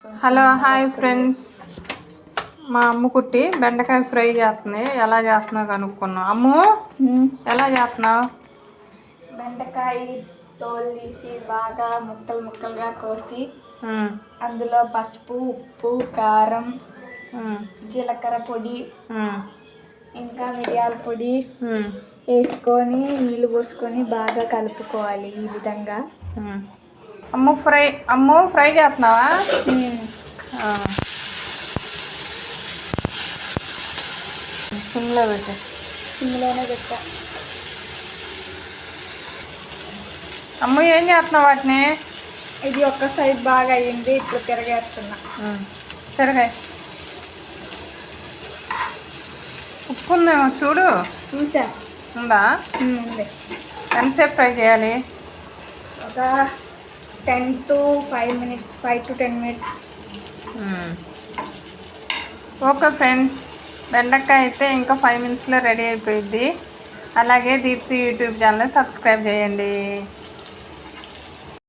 Hello hi friends, మా అమ్ము కుట్టి బెండకాయ ఫ్రై చేస్తుంది. ఎలా చేస్తున్నావు కనుక్కున్నాం. అమ్ము ఎలా చేస్తున్నావు? బెండకాయ తోలు తీసి బాగా ముక్కలు ముక్కలుగా కోసి అందులో పసుపు, ఉప్పు, కారం, జీలకర్ర పొడి, ఇంకా మిరియాల పొడి వేసుకొని నీళ్ళు పోసుకొని బాగా కలుపుకోవాలి. ఈ విధంగా అమ్ము ఫ్రై చేస్తున్నావా? సిమ్లోనే పెట్టా. అమ్ము ఏం చేస్తున్నావు వాటిని? ఇది ఒక్క సైడ్ బాగా అయ్యింది, ఇప్పుడు తిరగేస్తున్నా. తిరగాయి. ఉప్పు ఉందేమో చూడు. చూసా. ఉందా? ఉంది. ఎంతసేపు ఫ్రై చేయాలి? ఒక 10 to 5 minutes, 5 to 10 minutes. Okay friends, బెండకాయ అయితే ఇంకా 5 minutesలో రెడీ అయిపోయింది. అలాగే దీప్తి యూట్యూబ్ ఛానల్ సబ్స్క్రైబ్ చేయండి.